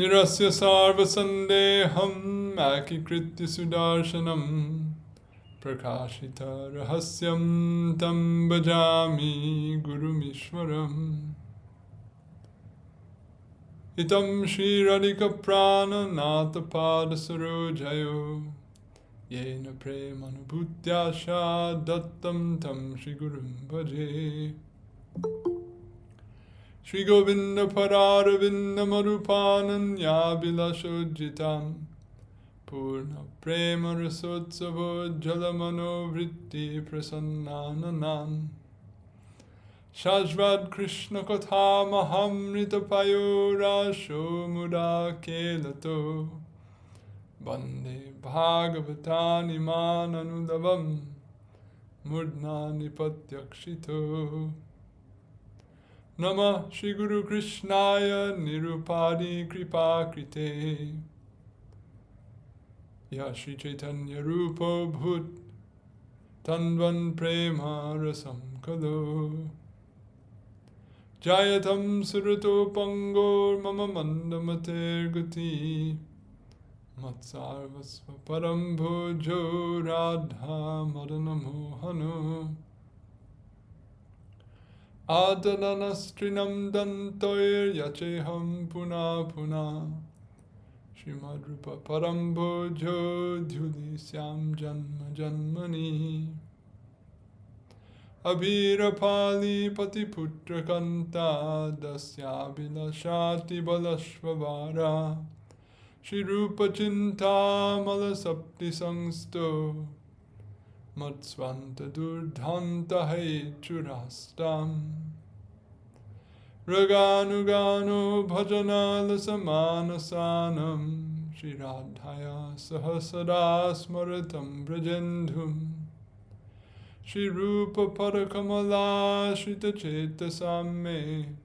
nirasya sarva sandeham akikritya sudarshanam prakashita rahasyam tam bhajami gurumishwaram. Itam Shri Radhika Prana Nata Pada Sarojayo Yena Premanubhutyasha Dattam Tam Shri Gurum Bhaje. Shri Govinda-pāda-spṛhām Marupananya Bilashojitam Purna Prema Rasotsavo Jalamano Vritti Prasannananam Shajvad Krishna Katha Mahamrita Payo Rasho Muda Kelato Bande Bhagavatani Mananudavam Murdna Nipatyakshito. Nama Shri Guru Krishnaya Nirupadi Kripa Krite Ya Shri Chaitanya Rupo Bhut Tanvan Prema Rasam Kalo Jayatam Surato Pangor Mama Mandamater Gati Matsarvasva Param Bhojo Radha Madana Mohano Adananastrinam Dantoir Yacheham Puna Puna Srimad Rupa Param Bhojo Dhuli-syam Janma Janmani Abhirapali Patiputra Kanta Dasya Bilashati Balashvavara Shri Rupa Chinta Mala Sapti Sangsto Matsvanta Durdhanta Hai Churastam Raganugano Bhajana Lasamanasanam Shri Radhaya Sahasada Smaratam Brajendhum Shri Rupa Parakamala Shrita Cheta Samme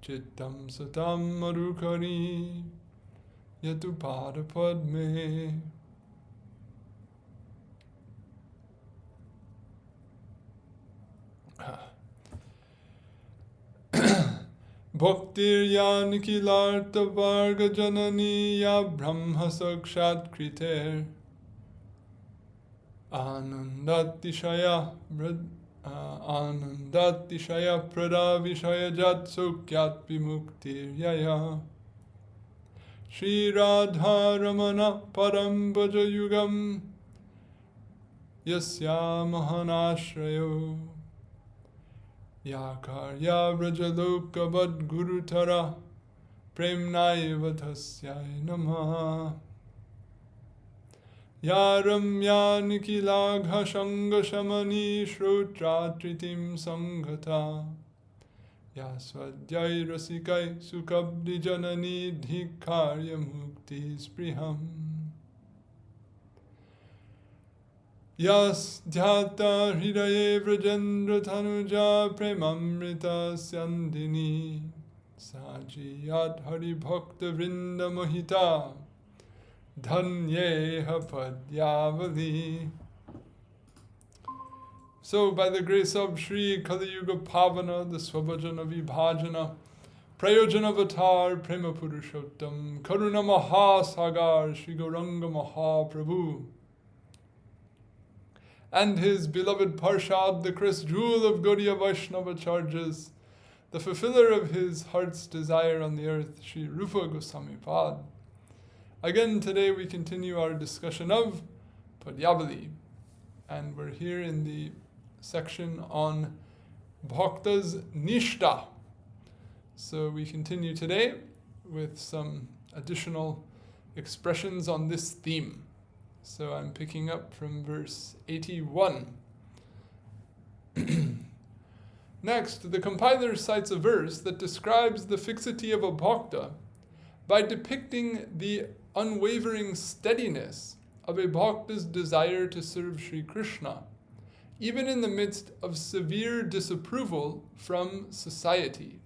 Chittam Satam Marukari Yatu Pada Padme. Bhaktir ya nikilarta varga janani ya brahma sakshat kriter Anandatishaya prada vishaya jat sukyat vimuktir yaya Shri Radha Ramana Param Bhaja Yugam Yasya Mahanashrayo Yakarya Vrajaloka Vad Gurutara Premnaiva Tasyai Namaha Yaramya Nikilagha Shanga Shamani Shrotra Tritim Sanghata Yasvadyai Rasikai Sukabdi Janani Dhikarya Mukti-spṛhām Yas dhyata hridaye vrajendra tanuja premamrita syandini Sajiyat hari bhakta vrinda mohita Dhanyeha Padyavali. So, by the grace of Sri Kali Yuga Pavana, the Swabhajana Vibhajana, Prayojana Avatar, Prema Purushottam, Karuna Mahasagar, Sri Gauranga Mahaprabhu, and his beloved Parshad, the crest jewel of Gaudiya Vaishnava charges, the fulfiller of his heart's desire on the earth, Sri Rupa Goswami Pad. Again, today we continue our discussion of Padyavali, and we're here in the section on Bhaktas Niṣṭhā. So we continue today with some additional expressions on this theme. So I'm picking up from verse 81. Next, the compiler cites a verse that describes the fixity of a bhakta by depicting the unwavering steadiness of a bhakta's desire to serve Sri Krishna, even in the midst of severe disapproval from society.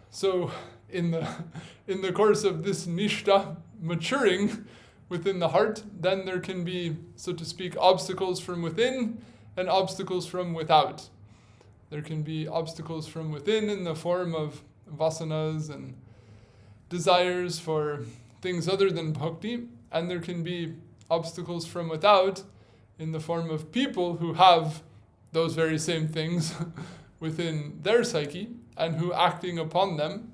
So, in the course of this niṣṭhā maturing within the heart, then there can be, so to speak, obstacles from within and obstacles from without. There can be obstacles from within in the form of vasanas and desires for things other than bhakti, and there can be obstacles from without in the form of people who have those very same things within their psyche, and who, acting upon them,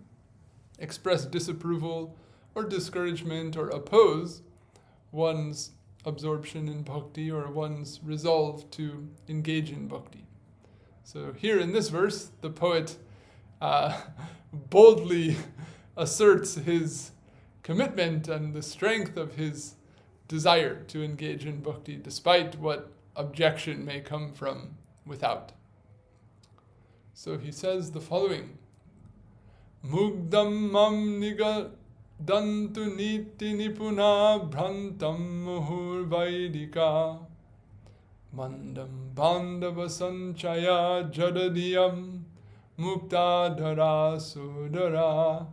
express disapproval or discouragement or oppose one's absorption in bhakti or one's resolve to engage in bhakti. So here in this verse, the poet boldly asserts his commitment and the strength of his desire to engage in bhakti, despite what objection may come from without. So he says the following: mugdhaṁ nigadantu nīti-nipuṇā bhrāntaṁ muhur vaidikā mandaṁ bāndhava-sañcayā jaḍa-dhiyaṁ muktādarāḥ sodarāḥ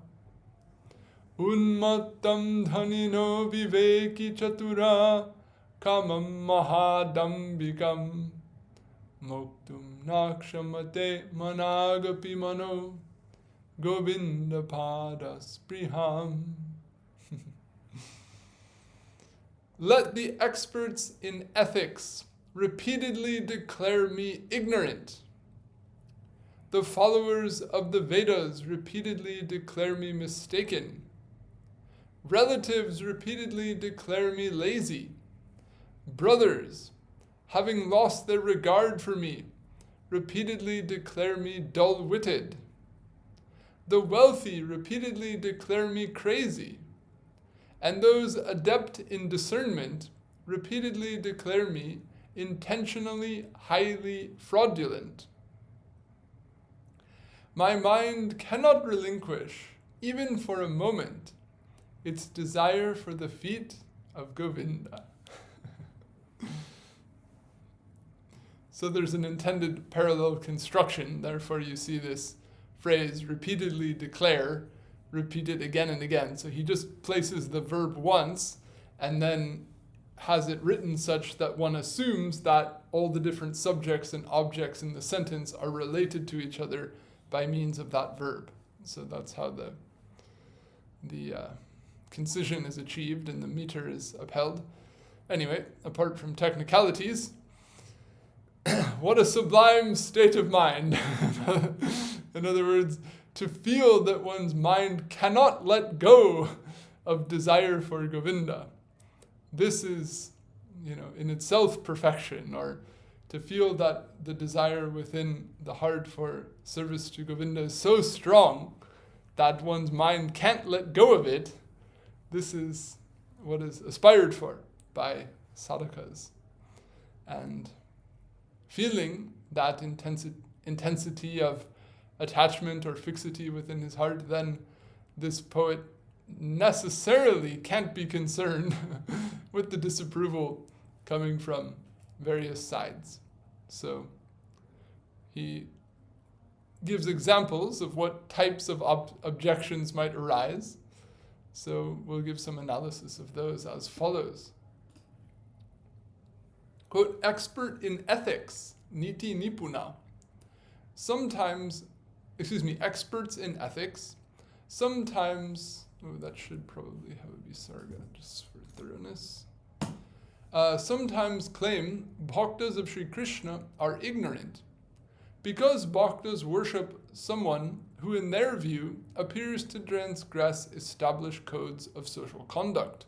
unmattaṁ dhanino viveka-caturāḥ kāmaṁ mahādāmbhikaṁ moktuṁ kṣamate manāg mano govinda-pāda-spṛhām. Let the experts in ethics repeatedly declare me ignorant. The followers of the Vedas repeatedly declare me mistaken. Relatives repeatedly declare me lazy. Brothers, having lost their regard for me, repeatedly declare me dull-witted. The wealthy repeatedly declare me crazy, and those adept in discernment repeatedly declare me intentionally highly fraudulent. My mind cannot relinquish, even for a moment, its desire for the feet of Govinda. So there's an intended parallel construction, therefore you see this phrase, repeatedly declare, repeated again and again. So he just places the verb once and then has it written such that one assumes that all the different subjects and objects in the sentence are related to each other by means of that verb. So that's how the concision is achieved and the meter is upheld. Anyway, apart from technicalities, what a sublime state of mind. In other words, to feel that one's mind cannot let go of desire for Govinda. This is, in itself perfection, or to feel that the desire within the heart for service to Govinda is so strong that one's mind can't let go of it. This is what is aspired for by sadhakas. And feeling that intensity of attachment or fixity within his heart, then this poet necessarily can't be concerned with the disapproval coming from various sides. So he gives examples of what types of objections might arise. So we'll give some analysis of those as follows. Quote, expert in ethics, nīti-nipuṇā. Experts in ethics, sometimes, that should probably have a visarga, just for thoroughness. Sometimes claim Bhaktas of Sri Krishna are ignorant, because Bhaktas worship someone who in their view appears to transgress established codes of social conduct.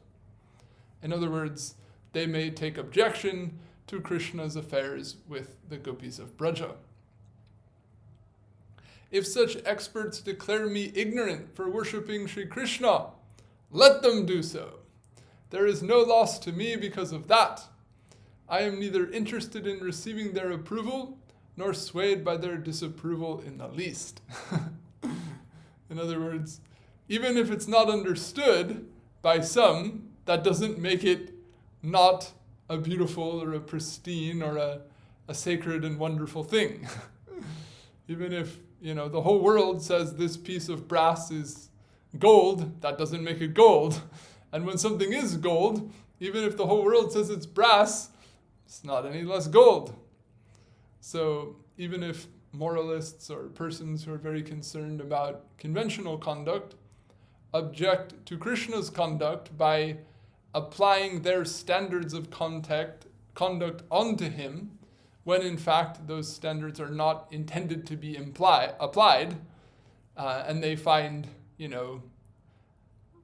In other words, they may take objection to Krishna's affairs with the gopis of Braja. If such experts declare me ignorant for worshipping Sri Krishna, let them do so. There is no loss to me because of that. I am neither interested in receiving their approval, nor swayed by their disapproval in the least. In other words, even if it's not understood by some, that doesn't make it not a beautiful or a pristine or a sacred and wonderful thing. Even if, the whole world says this piece of brass is gold, that doesn't make it gold. And when something is gold, even if the whole world says it's brass, it's not any less gold. So even if moralists or persons who are very concerned about conventional conduct object to Krishna's conduct by applying their standards of conduct onto him, when in fact those standards are not intended to be applied, and they find,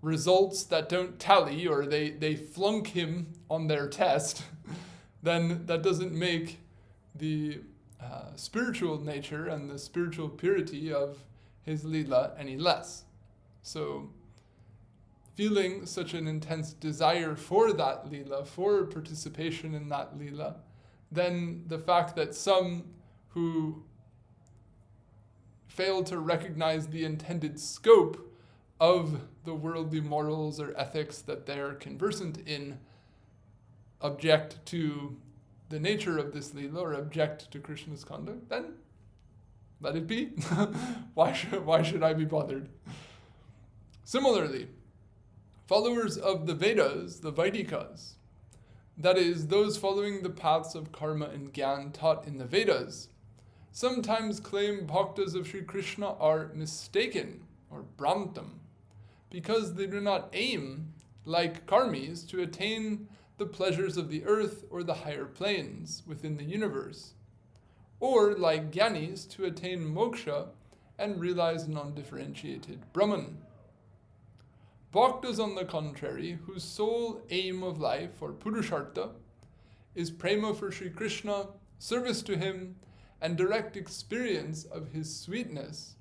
results that don't tally, or they flunk him on their test, then that doesn't make the spiritual nature and the spiritual purity of his lila any less. So, feeling such an intense desire for that lila, for participation in that lila, then the fact that some who fail to recognize the intended scope of the worldly morals or ethics that they're conversant in object to the nature of this lila or object to Krishna's conduct, then let it be. Why should I be bothered? Similarly, followers of the Vedas, the Vaidikas, that is, those following the paths of karma and jnana taught in the Vedas, sometimes claim bhaktas of Sri Krishna are mistaken, or bhrāntaṁ, because they do not aim, like karmis, to attain the pleasures of the earth or the higher planes within the universe, or like jnanis, to attain moksha and realize non-differentiated Brahman. Bhaktas, on the contrary, whose sole aim of life, or purushartha, is prema for Sri Krishna, service to him, and direct experience of his sweetness,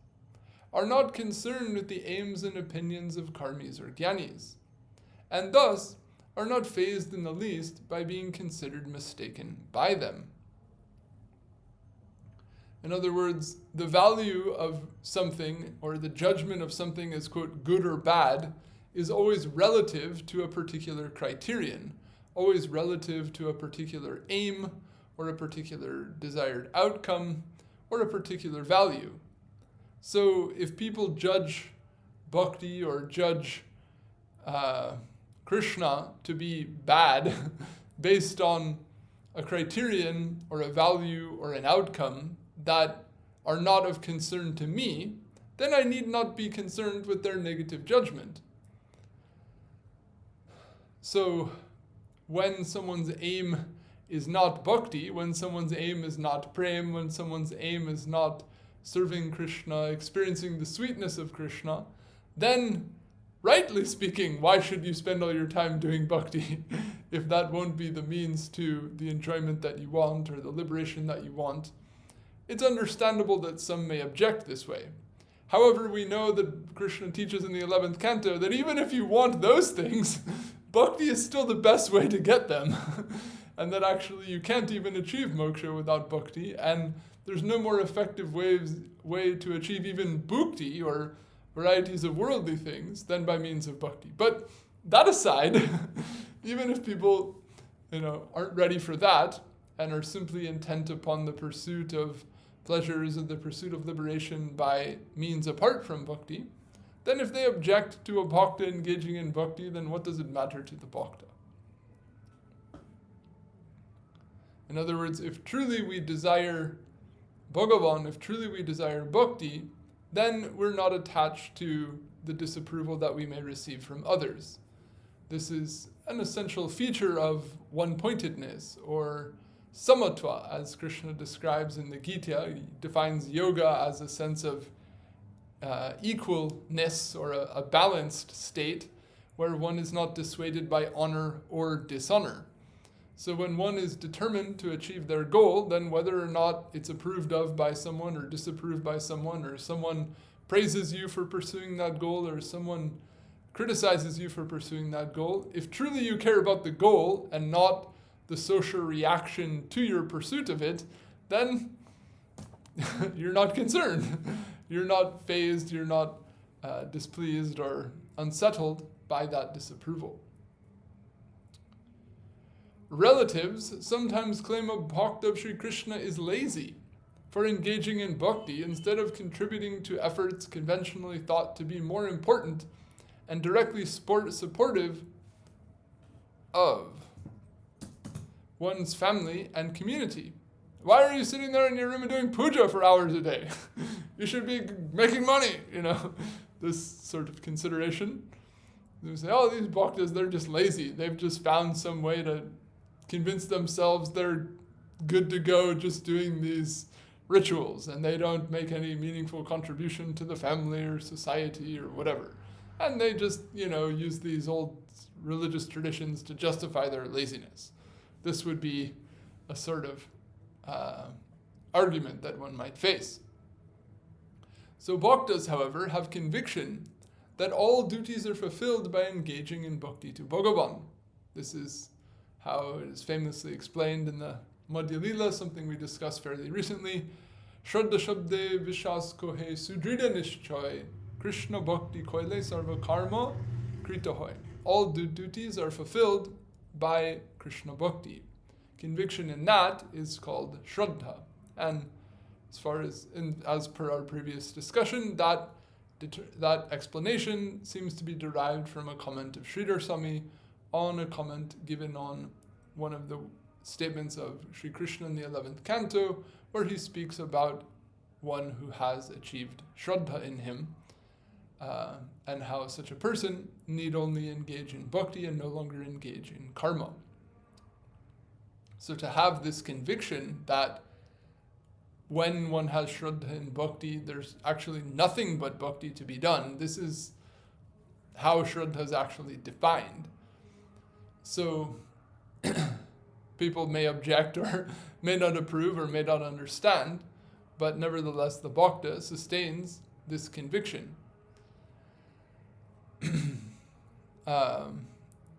are not concerned with the aims and opinions of karmis or jnanis, and thus are not fazed in the least by being considered mistaken by them. In other words, the value of something, or the judgment of something as, quote, good or bad, is always relative to a particular criterion, always relative to a particular aim, or a particular desired outcome, or a particular value. So if people judge bhakti or judge Krishna to be bad based on a criterion or a value or an outcome that are not of concern to me, then I need not be concerned with their negative judgment. So when someone's aim is not bhakti, when someone's aim is not prem, when someone's aim is not serving Krishna, experiencing the sweetness of Krishna, then, rightly speaking, why should you spend all your time doing bhakti if that won't be the means to the enjoyment that you want or the liberation that you want? It's understandable that some may object this way. However, we know that Krishna teaches in the 11th canto that even if you want those things, bhakti is still the best way to get them. And that actually you can't even achieve moksha without bhakti, and there's no more effective way to achieve even bhukti, or varieties of worldly things, than by means of bhakti. But that aside, even if people aren't ready for that, and are simply intent upon the pursuit of pleasures and the pursuit of liberation by means apart from bhakti, then if they object to a bhakta engaging in bhakti, then what does it matter to the bhakta? In other words, if truly we desire Bhagavan, if truly we desire bhakti, then we're not attached to the disapproval that we may receive from others. This is an essential feature of one-pointedness, or samatva, as Krishna describes in the Gita. He defines yoga as a sense of equalness, or a balanced state, where one is not dissuaded by honor or dishonor. So when one is determined to achieve their goal, then whether or not it's approved of by someone or disapproved by someone, or someone praises you for pursuing that goal, or someone criticizes you for pursuing that goal, if truly you care about the goal and not the social reaction to your pursuit of it, then you're not concerned. You're not fazed, you're not displeased or unsettled by that disapproval. Relatives sometimes claim a bhakta of Sri Krishna is lazy for engaging in bhakti instead of contributing to efforts conventionally thought to be more important and directly supportive of one's family and community. Why are you sitting there in your room and doing puja for hours a day? You should be making money, this sort of consideration. They say, oh, these bhaktas, they're just lazy. They've just found some way to convince themselves they're good to go just doing these rituals, and they don't make any meaningful contribution to the family or society or whatever. And they just, use these old religious traditions to justify their laziness. This would be a sort of argument that one might face. So bhaktas, however, have conviction that all duties are fulfilled by engaging in bhakti to Bhagavan. This is how it is famously explained in the Madhya Lila, something we discussed fairly recently. Shraddha Shabde Vishas Kohe Sudrida Niṣṭhā Krishna Bhakti Koile Sarva Karma Krita Hoy. All duties are fulfilled by Krishna Bhakti. Conviction in that is called Shraddha. And as per our previous discussion, that explanation seems to be derived from a comment of Sridhar Swami on a comment given on one of the statements of Sri Krishna in the 11th canto, where he speaks about one who has achieved Shraddha in him, and how such a person need only engage in bhakti and no longer engage in karma. So to have this conviction that when one has Shraddha in bhakti, there's actually nothing but bhakti to be done, this is how Shraddha is actually defined. So people may object or may not approve or may not understand, but nevertheless the bhakta sustains this conviction.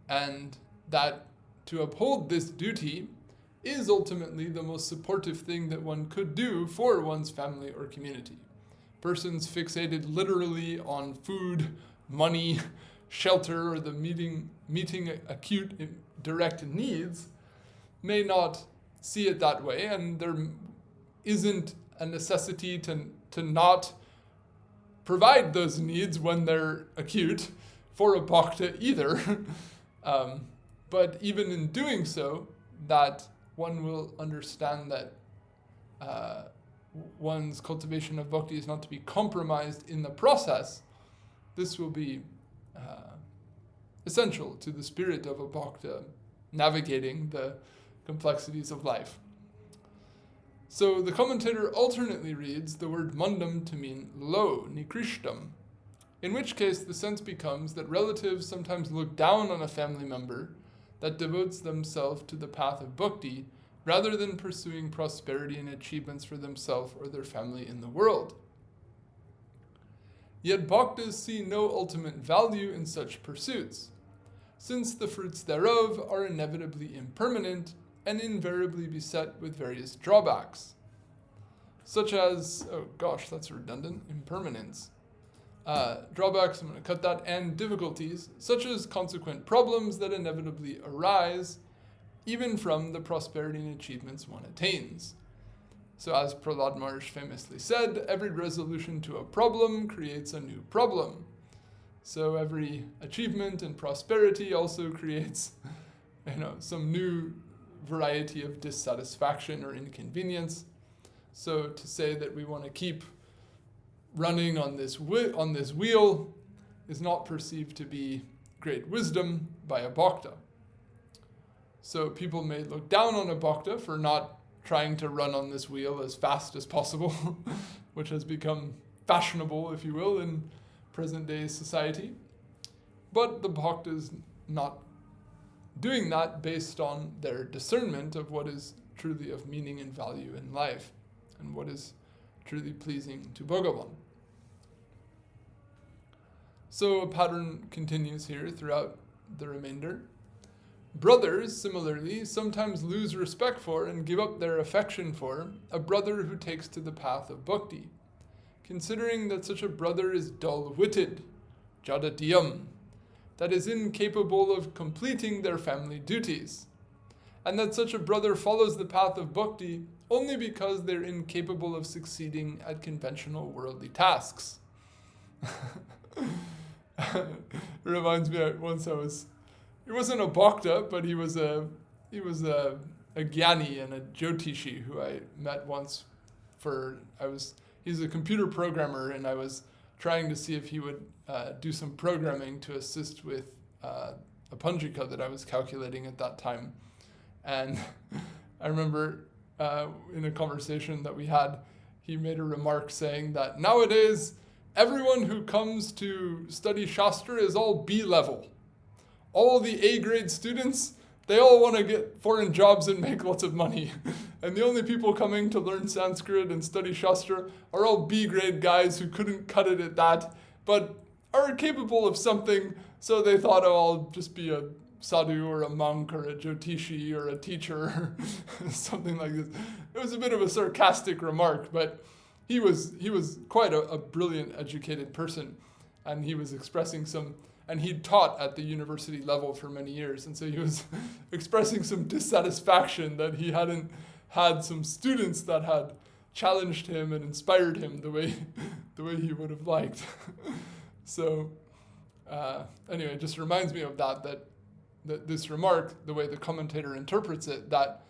And that to uphold this duty is ultimately the most supportive thing that one could do for one's family or community. Persons fixated literally on food, money, shelter, or the meeting acute direct needs may not see it that way, and there isn't a necessity to not provide those needs when they're acute for a bhakta either. But even in doing so, that one will understand that one's cultivation of bhakti is not to be compromised in the process. This will be essential to the spirit of a bhakta navigating the complexities of life. So the commentator alternately reads the word mandaṁ to mean low, niṣṭhā, in which case the sense becomes that relatives sometimes look down on a family member that devotes themselves to the path of bhakti rather than pursuing prosperity and achievements for themselves or their family in the world. Yet bhaktas see no ultimate value in such pursuits, since the fruits thereof are inevitably impermanent and invariably beset with various drawbacks, such as, that's redundant, impermanence. Drawbacks, I'm going to cut that, and difficulties, such as consequent problems that inevitably arise, even from the prosperity and achievements one attains. So as Prahlad Maharaj famously said, every resolution to a problem creates a new problem. So every achievement and prosperity also creates, some new variety of dissatisfaction or inconvenience. So to say that we want to keep running on this wheel is not perceived to be great wisdom by a bhakta. So people may look down on a bhakta for not trying to run on this wheel as fast as possible, which has become fashionable, if you will, in present-day society. But the bhakta is not doing that based on their discernment of what is truly of meaning and value in life, and what is truly pleasing to Bhagavan. So a pattern continues here throughout the remainder. Brothers, similarly, sometimes lose respect for and give up their affection for a brother who takes to the path of bhakti, considering that such a brother is dull-witted, jaḍa-dhiyaṁ, that is incapable of completing their family duties, and that such a brother follows the path of bhakti only because they're incapable of succeeding at conventional worldly tasks. It reminds me, once he wasn't a bhakta, but he was a a gyani and a jyotishi who I met once he's a computer programmer, and I was trying to see if he would do some programming to assist with a punjika that I was calculating at that time. And I remember in a conversation that we had, he made a remark saying that nowadays, everyone who comes to study Shastra is all B level. All the A grade students, they all want to get foreign jobs and make lots of money. And the only people coming to learn Sanskrit and study Shastra are all B grade guys who couldn't cut it at that, but are capable of something. So they thought, oh, I'll just be a sadhu or a monk or a jyotishi or a teacher, something like this. It was a bit of a sarcastic remark, but he was quite a brilliant, educated person, and he was expressing and he'd taught at the university level for many years, and so he was expressing some dissatisfaction that he hadn't had some students that had challenged him and inspired him the way he would have liked. So anyway, it just reminds me of that this remark, the way the commentator interprets it, that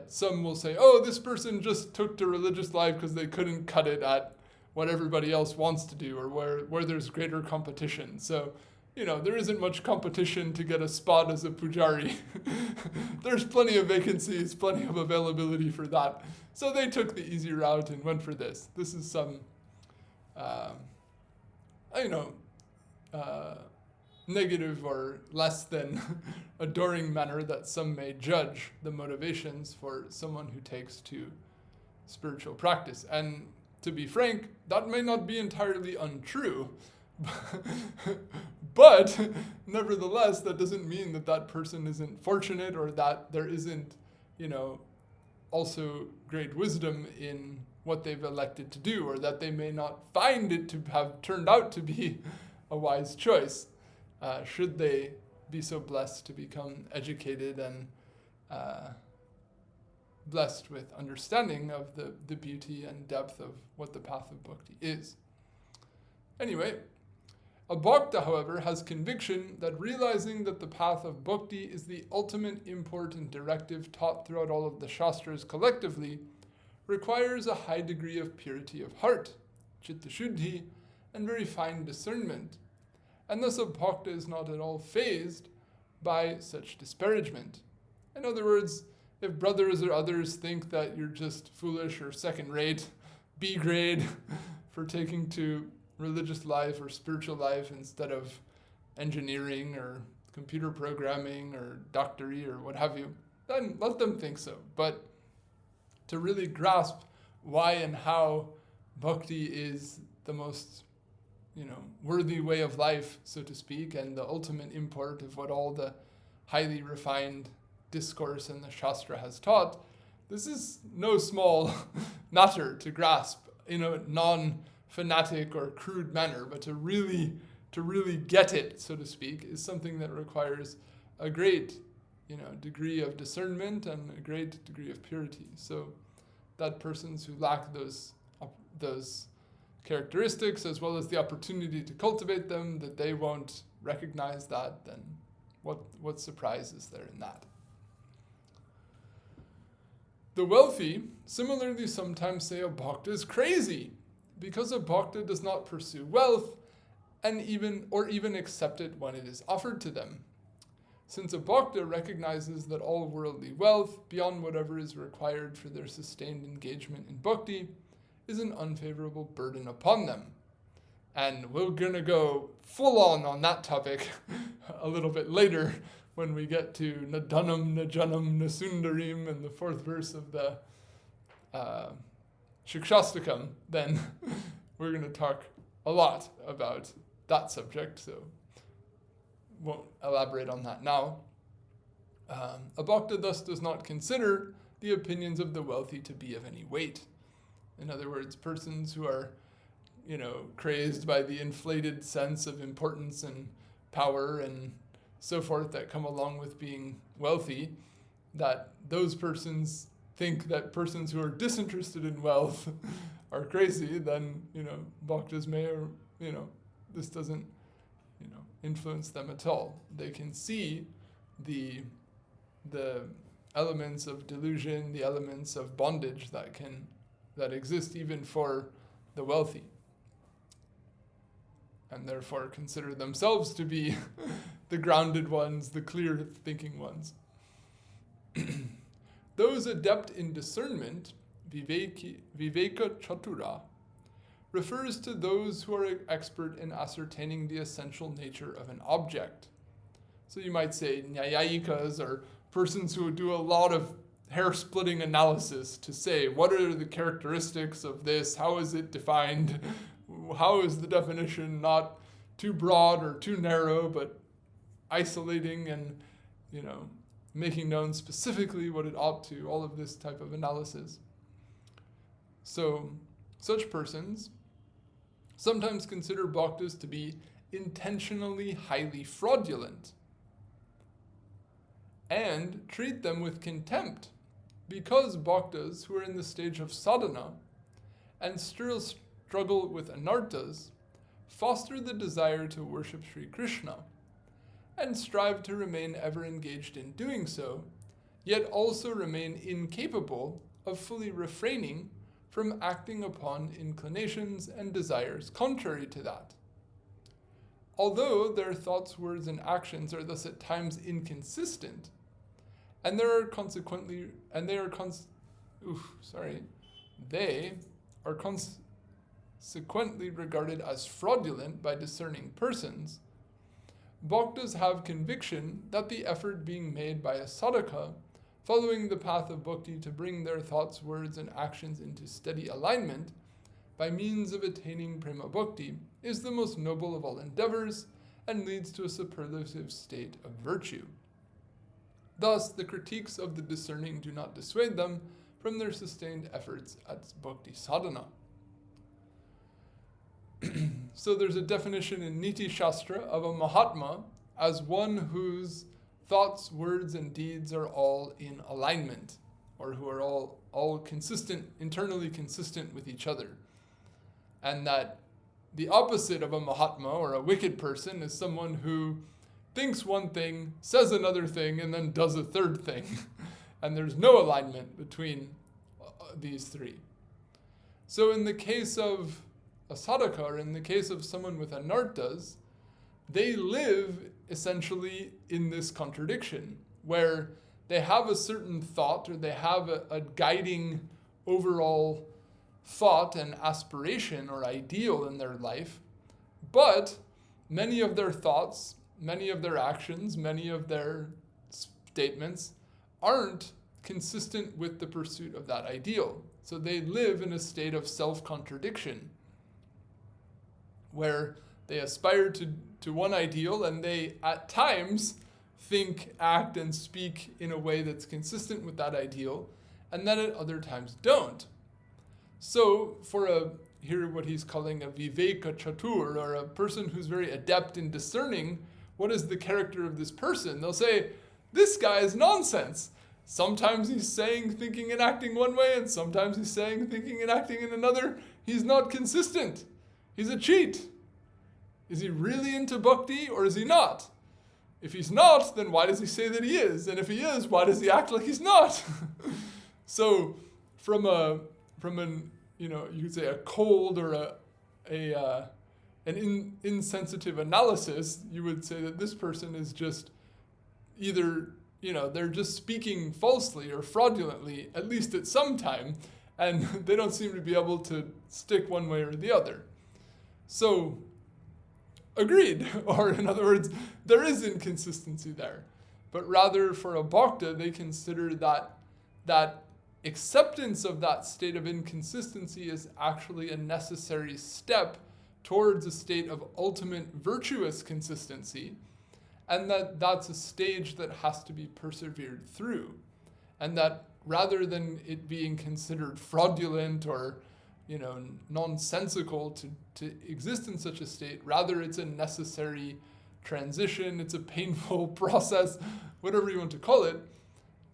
some will say, oh, this person just took to religious life because they couldn't cut it at what everybody else wants to do, or where there's greater competition. So, there isn't much competition to get a spot as a pujari. There's plenty of vacancies, plenty of availability for that. So they took the easy route and went for this. This is some, negative or less than adoring manner that some may judge the motivations for someone who takes to spiritual practice. And to be frank, that may not be entirely untrue, but nevertheless, that doesn't mean that person isn't fortunate, or that there isn't, also great wisdom in what they've elected to do, or that they may not find it to have turned out to be a wise choice, should they be so blessed to become educated and blessed with understanding of the beauty and depth of what the path of bhakti is. Anyway, a bhakta, however, has conviction that realizing that the path of bhakti is the ultimate import and directive taught throughout all of the Shastras collectively requires a high degree of purity of heart, chitta shuddhi, and very fine discernment. And thus a bhakta is not at all fazed by such disparagement. In other words, if brothers or others think that you're just foolish or second-rate, B-grade, for taking to religious life or spiritual life instead of engineering or computer programming or doctory or what have you, then let them think so. But to really grasp why and how bhakti is the most worthy way of life, so to speak, and the ultimate import of what all the highly refined discourse in the Shastra has taught, this is no small matter to grasp in a non-fanatic or crude manner, but to really get it, so to speak, is something that requires a great degree of discernment and a great degree of purity. So that persons who lack those characteristics, as well as the opportunity to cultivate them, that they won't recognize that, then what surprise is there in that? The wealthy similarly sometimes say a bhakta is crazy, because a bhakta does not pursue wealth and even accept it when it is offered to them. Since a bhakta recognizes that all worldly wealth, beyond whatever is required for their sustained engagement in bhakti, is an unfavorable burden upon them. And we're going to go full on that topic a little bit later when we get to Nadanam, Najanam, Nasundarim, and the fourth verse of the Shikshastakam. Then we're going to talk a lot about that subject, so won't elaborate on that now. A bhakta thus does not consider the opinions of the wealthy to be of any weight. In other words, persons who are, crazed by the inflated sense of importance and power and so forth that come along with being wealthy, that those persons think that persons who are disinterested in wealth are crazy, then, bhaktas may, or, this doesn't, influence them at all. They can see the elements of delusion, the elements of bondage that exist even for the wealthy, and therefore consider themselves to be the grounded ones, the clear thinking ones. Those adept in discernment, viveka-caturāḥ, refers to those who are expert in ascertaining the essential nature of an object. So you might say nyāyikas are persons who do a lot of hair-splitting analysis to say, what are the characteristics of this? How is it defined? How is the definition not too broad or too narrow, but isolating and, making known specifically what it ought to, all of this type of analysis. So such persons sometimes consider bhaktas to be intentionally highly fraudulent and treat them with contempt because bhaktas who are in the stage of sadhana and still struggle with anarthas foster the desire to worship Sri Krishna and strive to remain ever engaged in doing so, yet also remain incapable of fully refraining from acting upon inclinations and desires contrary to that. Although their thoughts, words, and actions are thus at times inconsistent, and they are consequently regarded as fraudulent by discerning persons, bhaktas have conviction that the effort being made by a sadhaka following the path of bhakti to bring their thoughts, words, and actions into steady alignment by means of attaining prema bhakti is the most noble of all endeavors and leads to a superlative state of virtue. Thus, the critiques of the discerning do not dissuade them from their sustained efforts at bhakti sadhana. So there's a definition in Niti-shastra of a mahatma as one whose thoughts, words, and deeds are all in alignment, or who are all consistent, internally consistent with each other. And that the opposite of a mahatma, or a wicked person, is someone who thinks one thing, says another thing, and then does a third thing. And there's no alignment between these three. So in the case of a sadhaka, or in the case of someone with anarthas, they live essentially in this contradiction, where they have a certain thought, or they have a guiding overall thought and aspiration or ideal in their life, but many of their thoughts, many of their actions, many of their statements aren't consistent with the pursuit of that ideal. So they live in a state of self-contradiction, where they aspire to one ideal and they at times think, act, and speak in a way that's consistent with that ideal, and then at other times don't. So here what he's calling a viveka-caturāḥ, or a person who's very adept in discerning what is the character of this person, they'll say, this guy is nonsense. Sometimes he's saying, thinking, and acting one way, and sometimes he's saying, thinking, and acting in another. He's not consistent. He's a cheat. Is he really into bhakti, or is he not? If he's not, then why does he say that he is? And if he is, why does he act like he's not? So from an you could say a cold or an insensitive analysis, you would say that this person is just either, they're just speaking falsely or fraudulently, at least at some time, and they don't seem to be able to stick one way or the other. So, agreed, or in other words, there is inconsistency there. But rather for a bhakta, they consider that acceptance of that state of inconsistency is actually a necessary step towards a state of ultimate virtuous consistency, and that's a stage that has to be persevered through. And that rather than it being considered fraudulent or nonsensical to exist in such a state, rather it's a necessary transition, it's a painful process, whatever you want to call it,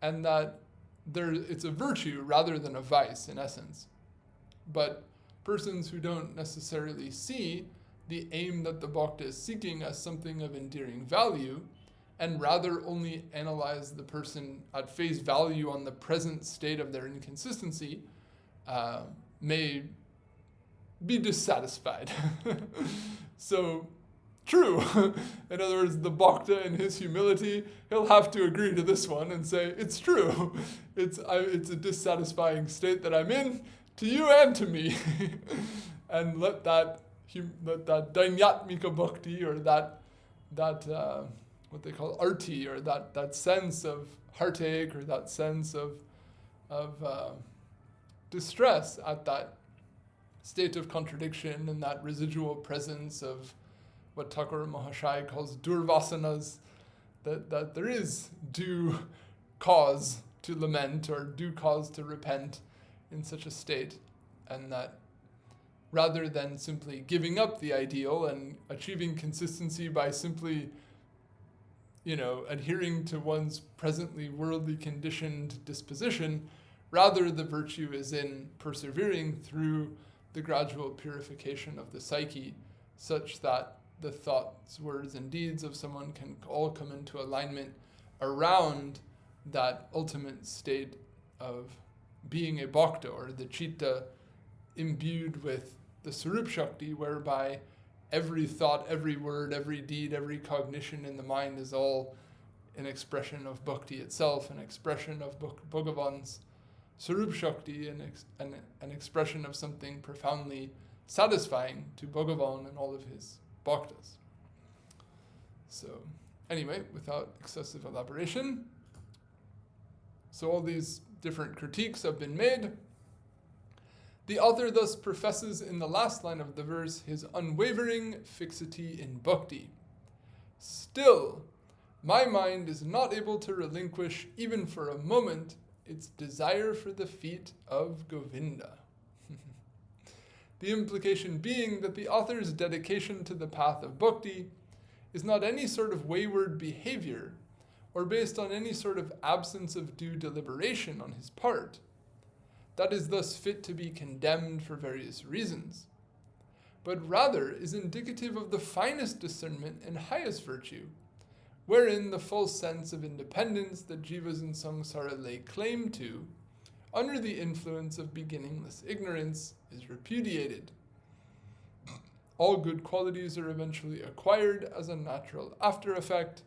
and that it's a virtue rather than a vice in essence. But persons who don't necessarily see the aim that the bhakta is seeking as something of endearing value, and rather only analyze the person at face value on the present state of their inconsistency, may be dissatisfied. So, true. In other words, the Bhakta in his humility, he'll have to agree to this one and say, it's true. It's a dissatisfying state that I'm in, to you and to me. And let that dainyatmika bhakti, or that what they call arti, or that sense of heartache, or that sense of distress at that state of contradiction, and that residual presence of what Thakur Mahashaya calls durvasanas, that there is due cause to lament or due cause to repent in such a state, and that rather than simply giving up the ideal and achieving consistency by simply, adhering to one's presently worldly conditioned disposition, rather the virtue is in persevering through the gradual purification of the psyche, such that the thoughts, words, and deeds of someone can all come into alignment around that ultimate state of being a bhakta, or the citta imbued with the Sarup Shakti, whereby every thought, every word, every deed, every cognition in the mind is all an expression of bhakti itself, an expression of Bhagavan's Sarup Shakti, an expression of something profoundly satisfying to Bhagavan and all of his bhaktas. So, anyway, without excessive elaboration, so all these different critiques have been made. The author thus professes in the last line of the verse his unwavering fixity in bhakti. Still, my mind is not able to relinquish, even for a moment, its desire for the feet of Govinda. The implication being that the author's dedication to the path of bhakti is not any sort of wayward behavior, or based on any sort of absence of due deliberation on his part, that is thus fit to be condemned for various reasons, but rather is indicative of the finest discernment and highest virtue, wherein the full sense of independence that jivas in samsara lay claim to, under the influence of beginningless ignorance, is repudiated. All good qualities are eventually acquired as a natural after effect,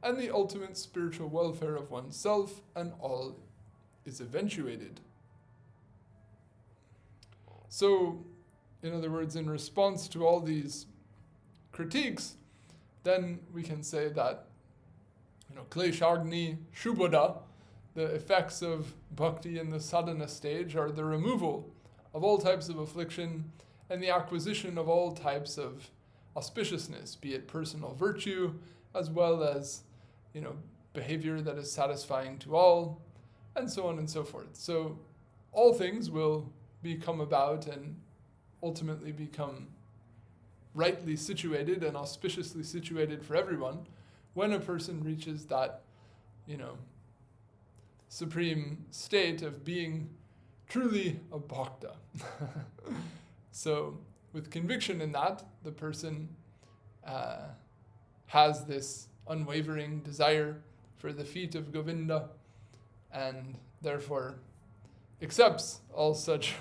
and the ultimate spiritual welfare of oneself and all is eventuated. So, in other words, in response to all these critiques, then we can say that, kleshagni shubhada, the effects of bhakti in the sadhana stage are the removal of all types of affliction and the acquisition of all types of auspiciousness, be it personal virtue, as well as, behavior that is satisfying to all, and so on and so forth. So all things will become about and ultimately become rightly situated and auspiciously situated for everyone when a person reaches that, supreme state of being truly a bhakta. So with conviction in that, the person has this unwavering desire for the feet of Govinda, and therefore accepts all such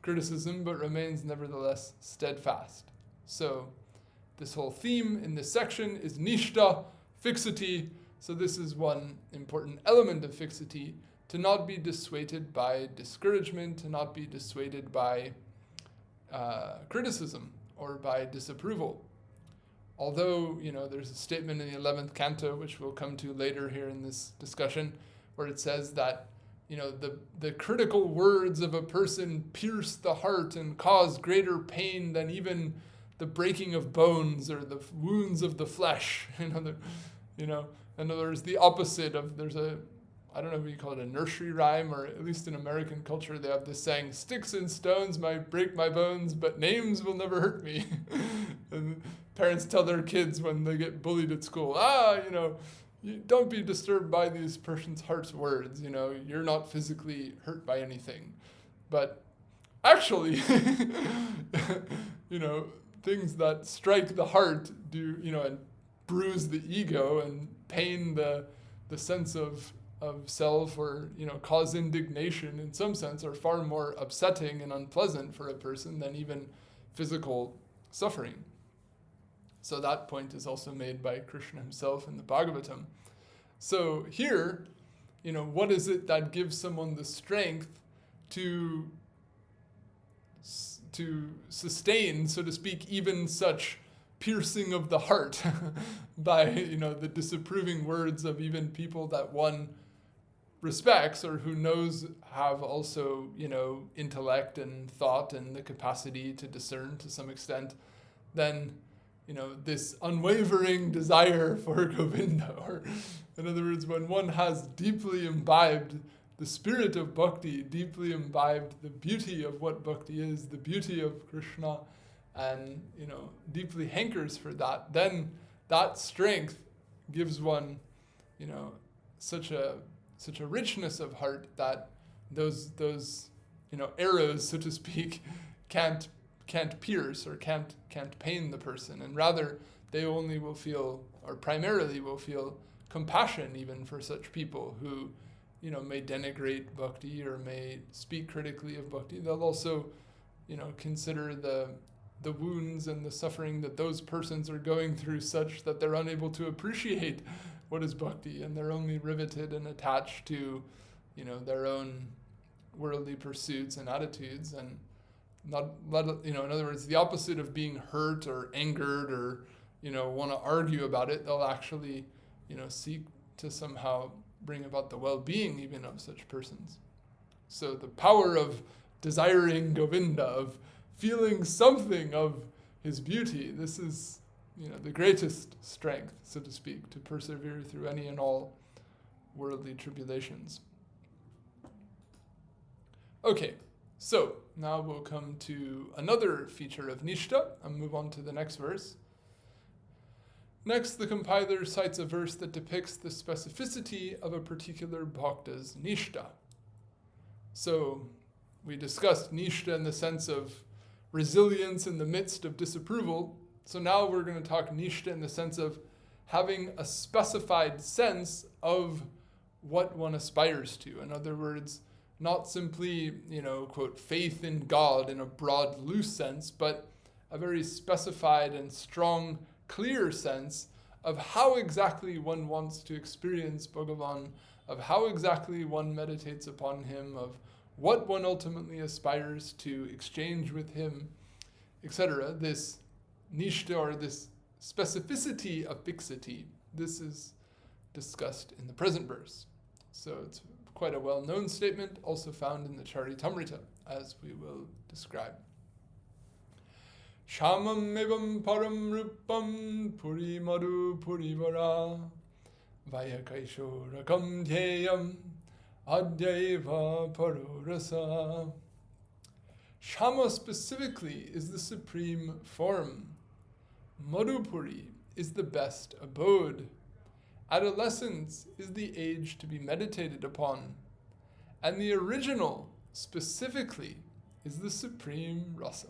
criticism, but remains nevertheless steadfast. So this whole theme in this section is Niṣṭhā, fixity. So this is one important element of fixity, to not be dissuaded by discouragement, to not be dissuaded by criticism or by disapproval. Although, there's a statement in the 11th canto, which we'll come to later here in this discussion, where it says that, the critical words of a person pierce the heart and cause greater pain than even the breaking of bones or the wounds of the flesh. In other words, the opposite of, I don't know if you call it a nursery rhyme, or at least in American culture, they have this saying, sticks and stones might break my bones, but names will never hurt me. And parents tell their kids when they get bullied at school, you don't be disturbed by this person's heart's words, you're not physically hurt by anything. But actually, things that strike the heart do, and bruise the ego and pain the sense of self, or cause indignation in some sense, are far more upsetting and unpleasant for a person than even physical suffering. So that point is also made by Krishna himself in the Bhagavatam. So here, what is it that gives someone the strength to sustain, so to speak, even such piercing of the heart by the disapproving words of even people that one respects, or who knows have also intellect and thought and the capacity to discern to some extent, then this unwavering desire for Govinda, or in other words, when one has deeply imbibed the spirit of bhakti, deeply imbibed the beauty of what bhakti is, the beauty of Krishna, and deeply hankers for that, then that strength gives one such a richness of heart that those arrows, so to speak, can't pierce or can't pain the person, and rather they only will feel, or primarily will feel, compassion even for such people who may denigrate bhakti or may speak critically of bhakti. They'll also consider the wounds and the suffering that those persons are going through such that they're unable to appreciate what is bhakti, and they're only riveted and attached to their own worldly pursuits and attitudes, and not in other words, the opposite of being hurt or angered or want to argue about it, they'll actually seek to somehow bring about the well-being even of such persons. So the power of desiring Govinda, of feeling something of his beauty, this is the greatest strength, so to speak, to persevere through any and all worldly tribulations. Okay, so now we'll come to another feature of Niṣṭhā and move on to the next verse. Next, the compiler cites a verse that depicts the specificity of a particular bhakta's Niṣṭhā. So we discussed Niṣṭhā in the sense of resilience in the midst of disapproval. So now we're going to talk Niṣṭhā in the sense of having a specified sense of what one aspires to. In other words, not simply, quote, faith in God in a broad, loose sense, but a very specified and strong, clear sense of how exactly one wants to experience Bhagavan, of how exactly one meditates upon him, of what one ultimately aspires to exchange with him, etc. This Niṣṭhā, or this specificity of fixity, this is discussed in the present verse. So it's quite a well-known statement, also found in the Charitamrita, as we will describe. śyāmam evam param rupam puri madhu puri vara vayakaishorakam dhyayam adyaiva paro rasa. Śyāma specifically is the supreme form. Madhupuri is the best abode. Adolescence is the age to be meditated upon. And the original, specifically, is the supreme rasa.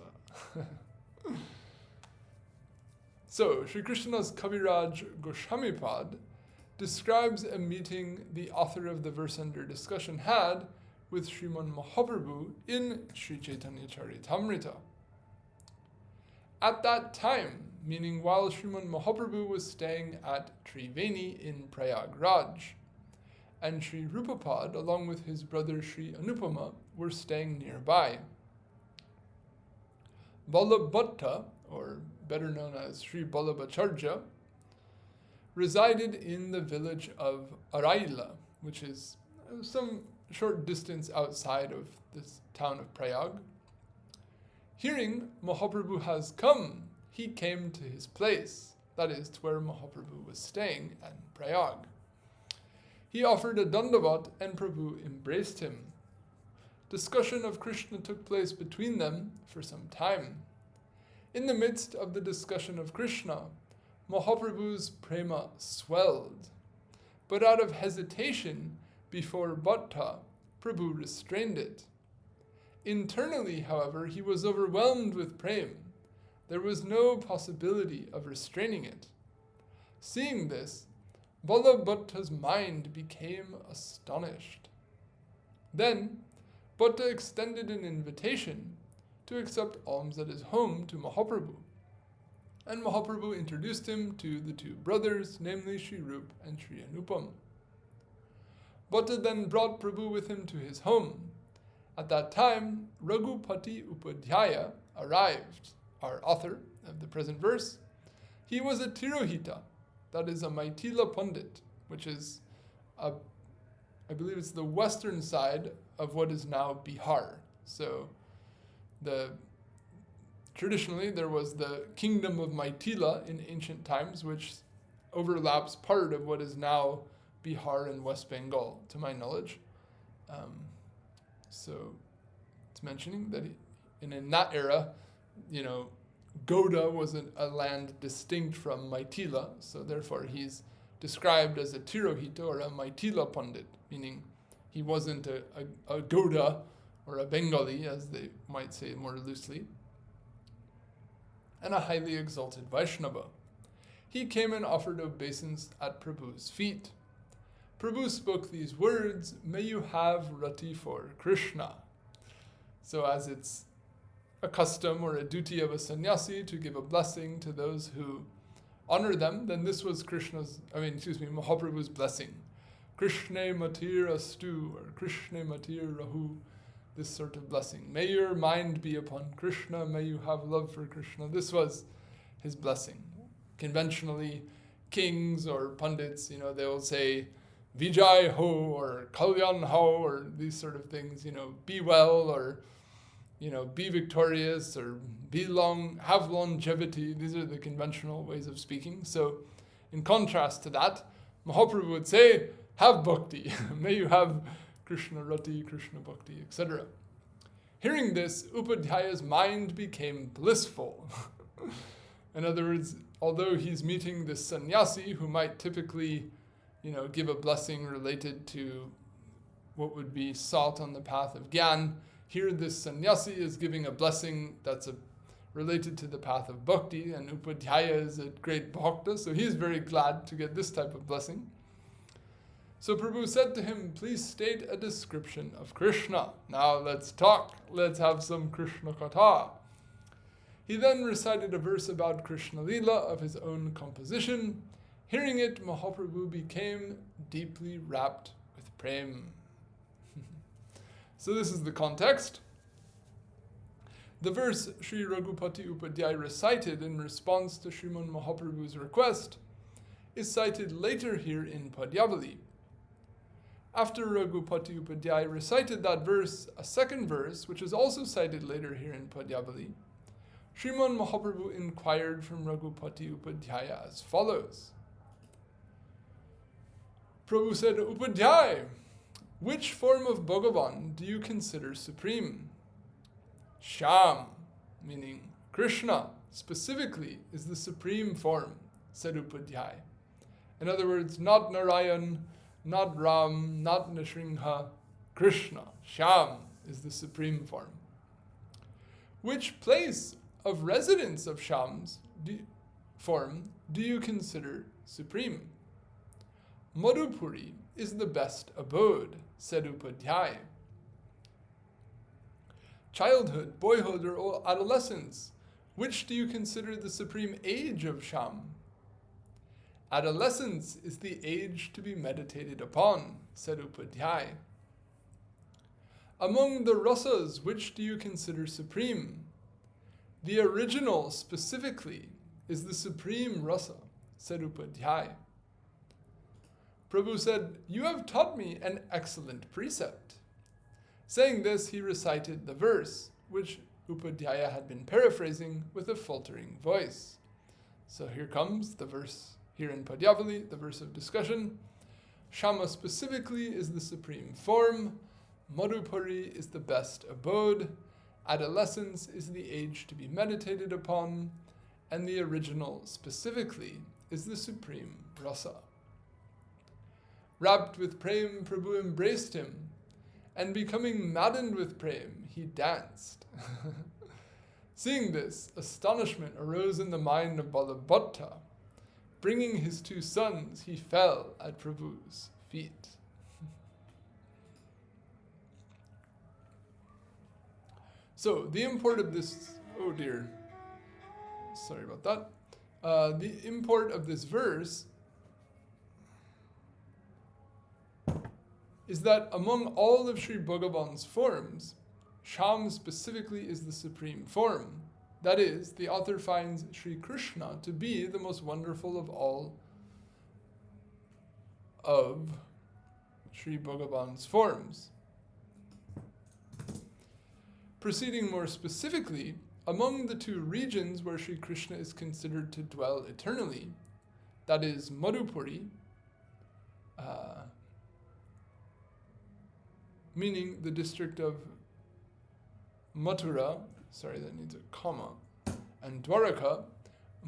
So, Sri Krishna's Kaviraj Goswamipad describes a meeting the author of the verse under discussion had with Sriman Mahaprabhu in Sri Chaitanya Charitamrita. At that time, meaning while Sriman Mahaprabhu was staying at Triveni in Prayagraj, and Sri Rupapad, along with his brother Sri Anupama, were staying nearby. Ballabhatta, or better known as Sri Ballabhacharya, resided in the village of Araila, which is some short distance outside of this town of Prayag. Hearing Mahaprabhu has come, he came to his place, that is, to where Mahaprabhu was staying at Prayag. He offered a dandavat and Prabhu embraced him. Discussion of Krishna took place between them for some time. In the midst of the discussion of Krishna, Mahaprabhu's prema swelled, but out of hesitation before Bhatta, Prabhu restrained it. Internally, however, he was overwhelmed with prema. There was no possibility of restraining it. Seeing this, Ballabhatta's mind became astonished. Then, Bhatta extended an invitation to accept alms at his home to Mahaprabhu, and Mahaprabhu introduced him to the two brothers, namely Sri Rup and Sri Anupam. Bhatta then brought Prabhu with him to his home. At that time, Raghupati Upadhyaya arrived, our author of the present verse. He was a Tirohita, that is a Maithila Pandit, which is, I believe it's the western side of what is now Bihar. So, traditionally there was the kingdom of Maithila in ancient times, which overlaps part of what is now Bihar and West Bengal, to my knowledge. So it's mentioning that in that era, Goda was a land distinct from Maithila, so therefore he's described as a Tirohita or a Maithila Pandit, meaning he wasn't a Goda or a Bengali, as they might say more loosely, and a highly exalted Vaishnava. He came and offered obeisance at Prabhu's feet. Prabhu spoke these words, "May you have rati for Krishna." So as it's a custom or a duty of a sannyasi to give a blessing to those who honor them, then this was Mahaprabhu's blessing. Krishna matir astu, or Krishna matir rahu, this sort of blessing. May your mind be upon Krishna, may you have love for Krishna. This was his blessing. Conventionally, kings or pundits, they will say, Vijay ho, or Kalyan ho, or these sort of things, be well, or, be victorious, or have longevity. These are the conventional ways of speaking. So, in contrast to that, Mahaprabhu would say, have bhakti. May you have Krishna rati, Krishna bhakti, etc. Hearing this, Upadhyaya's mind became blissful. In other words, although he's meeting this sannyasi who might typically give a blessing related to what would be sought on the path of Gyan, here this sannyasi is giving a blessing that's related to the path of bhakti, and Upadhyaya is a great bhakta, so he's very glad to get this type of blessing. So Prabhu said to him, please state a description of Krishna. Now let's talk, let's have some Krishna katha. He then recited a verse about Krishna Lila of his own composition. Hearing it, Mahaprabhu became deeply wrapped with prem. So this is the context. The verse Sri Raghupati Upadhyaya recited in response to Sriman Mahaprabhu's request is cited later here in Padyavali. After Raghupati Upadhyaya recited that verse, a second verse, which is also cited later here in Padyavali, Sriman Mahaprabhu inquired from Raghupati Upadhyaya as follows. Prabhu said, Upadhyaya, which form of Bhagavan do you consider supreme? Shyam, meaning Krishna, specifically, is the supreme form, said Upadhyaya. In other words, not Narayan, not Ram, not Niṣṭhā, Krishna, Shyam, is the supreme form. Which place of residence of Shyam's form do you consider supreme? Madhupuri is the best abode, said Upadhyaya. Childhood, boyhood, or adolescence, which do you consider the supreme age of Shyam? Adolescence is the age to be meditated upon, said Upadhyaya. Among the rasas, which do you consider supreme? The original, specifically, is the supreme rasa, said Upadhyaya. Prabhu said, you have taught me an excellent precept. Saying this, he recited the verse, which Upadhyaya had been paraphrasing with a faltering voice. So here comes the verse here in Padyavali, the verse of discussion. Shama specifically is the supreme form. Madhupuri is the best abode. Adolescence is the age to be meditated upon. And the original specifically is the supreme rasa. Wrapped with prem, Prabhu embraced him, and becoming maddened with prem, he danced. Seeing this, astonishment arose in the mind of Ballabhatta. bringing his 2 sons, he fell at Prabhu's feet. So, the import of this, oh dear, sorry about that. The import of this verse is that among all of Sri Bhagavan's forms, Shyam specifically is the supreme form. That is, the author finds Sri Krishna to be the most wonderful of all of Sri Bhagavan's forms. Proceeding more specifically, among the 2 regions where Sri Krishna is considered to dwell eternally, that is Madhupuri, meaning the district of Mathura, sorry, that needs a comma, and Dwaraka,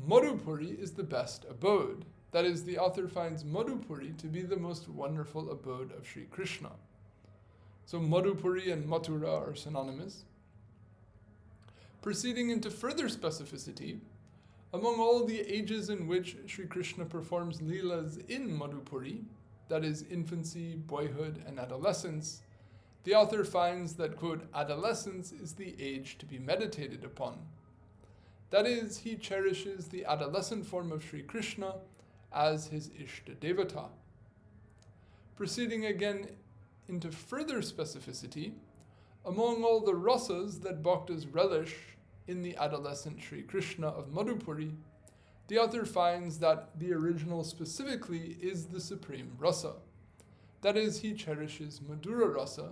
Madhupuri is the best abode. That is, the author finds Madhupuri to be the most wonderful abode of Sri Krishna. So Madhupuri and Mathura are synonymous. Proceeding into further specificity, among all the ages in which Sri Krishna performs leelas in Madhupuri, that is infancy, boyhood, and adolescence, the author finds that, quote, adolescence is the age to be meditated upon. That is, he cherishes the adolescent form of Sri Krishna as his Ishta Devata. Proceeding again into further specificity, among all the rasas that Bhaktas relish in the adolescent Sri Krishna of Madhupuri, the author finds that the original specifically is the supreme rasa. That is, he cherishes Madhura rasa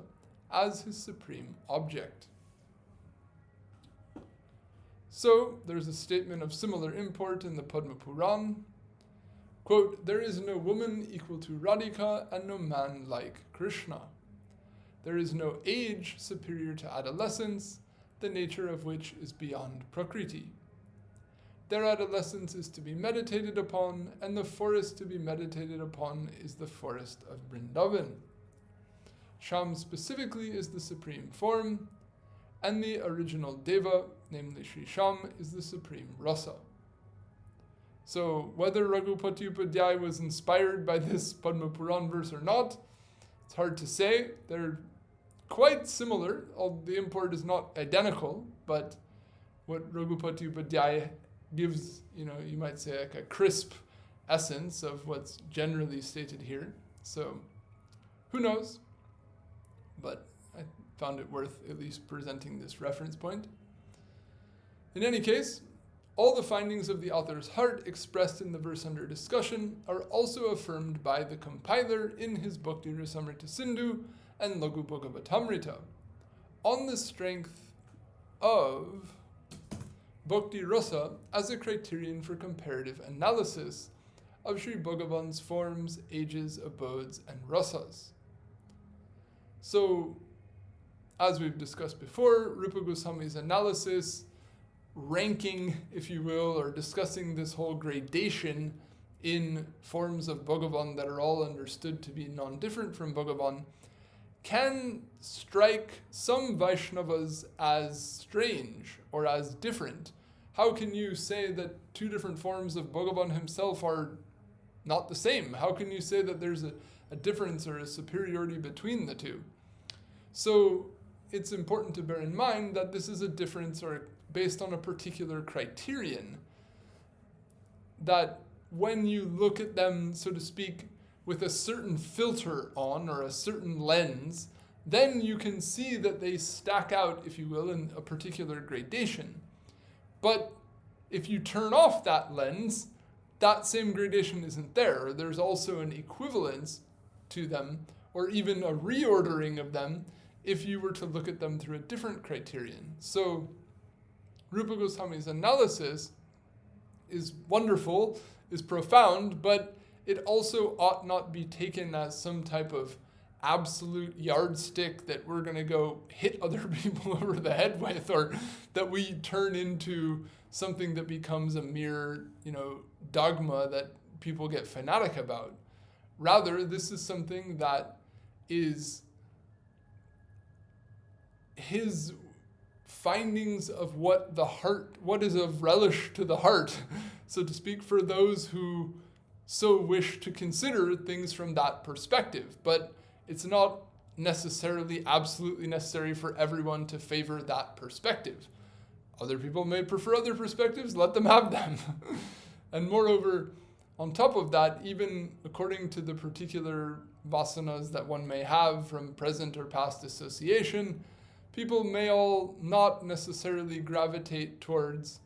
as his supreme object. So, there's a statement of similar import in the Padma Puran. Quote, there is no woman equal to Radhika and no man like Krishna. There is no age superior to adolescence, the nature of which is beyond Prakriti. Their adolescence is to be meditated upon, and the forest to be meditated upon is the forest of Vrindavan. Shyam specifically is the supreme form, and the original Deva, namely Sri Shyam, is the supreme rasa. So whether Raghupati Upadhyaya was inspired by this Padma Puran verse or not, it's hard to say. They're quite similar. The import is not identical, but what Raghupati Upadhyaya gives, you might say like a crisp essence of what's generally stated here. So who knows? But I found it worth at least presenting this reference point. In any case, all the findings of the author's heart expressed in the verse under discussion are also affirmed by the compiler in his Bhakti Rasamrita Sindhu and Laghu Bhagavatamrita, on the strength of Bhakti Rasa as a criterion for comparative analysis of Sri Bhagavan's forms, ages, abodes, and rasas. So, as we've discussed before, Rupa Goswami's analysis, ranking, if you will, or discussing this whole gradation in forms of Bhagavan that are all understood to be non-different from Bhagavan, can strike some Vaishnavas as strange or as different. How can you say that 2 different forms of Bhagavan himself are not the same? How can you say that there's a difference or a superiority between the 2? So it's important to bear in mind that this is a difference or based on a particular criterion, that when you look at them, so to speak, with a certain filter on or a certain lens, then you can see that they stack out, if you will, in a particular gradation. But if you turn off that lens, that same gradation isn't there. Or there's also an equivalence to them, or even a reordering of them, if you were to look at them through a different criterion. So Rupa Goswami's analysis is wonderful, is profound, but it also ought not be taken as some type of absolute yardstick that we're going to go hit other people over the head with, or that we turn into something that becomes a mere, dogma that people get fanatic about. Rather, this is something that is his findings of what is of relish to the heart, so to speak, for those who so wish to consider things from that perspective. But it's not necessarily absolutely necessary for everyone to favor that perspective. Other people may prefer other perspectives, let them have them. And moreover, on top of that, even according to the particular vasanas that one may have from present or past association, people may all not necessarily gravitate towards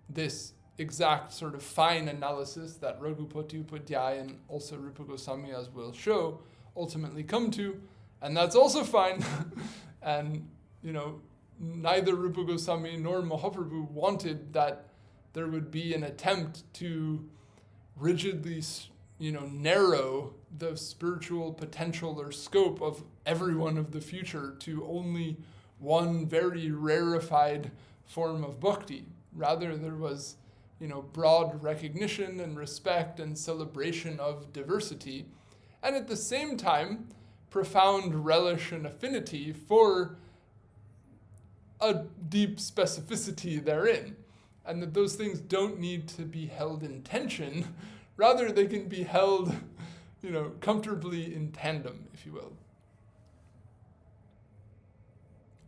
this exact sort of fine analysis that Raghupati Upadhyaya and also Rupa Goswami, as we'll show, ultimately come to, and that's also fine. And, neither Rupa Goswami nor Mahaprabhu wanted that there would be an attempt to rigidly, narrow the spiritual potential or scope of everyone of the future to only one very rarefied form of bhakti. Rather, there was, broad recognition and respect and celebration of diversity, and at the same time, profound relish and affinity for a deep specificity therein. And that those things don't need to be held in tension. Rather, they can be held, comfortably in tandem, if you will.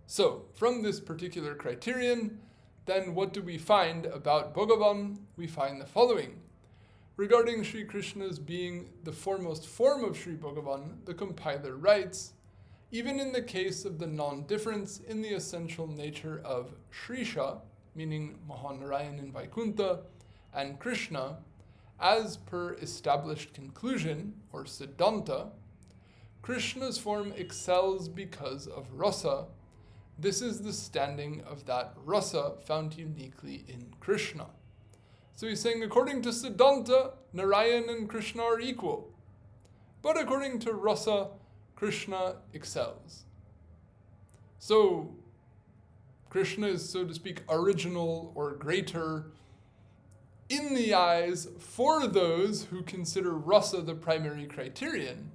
So, from this particular criterion, then what do we find about Bhagavan? We find the following. Regarding Sri Krishna's being the foremost form of Sri Bhagavan, the compiler writes, even in the case of the non-difference in the essential nature of Shrisha, meaning Mahanarayan in Vaikuntha, and Krishna, as per established conclusion, or Siddhanta, Krishna's form excels because of rasa. This is the standing of that rasa found uniquely in Krishna. So he's saying, according to Siddhanta, Narayan and Krishna are equal. But according to rasa, Krishna excels. So Krishna is, so to speak, original or greater in the eyes for those who consider rasa the primary criterion.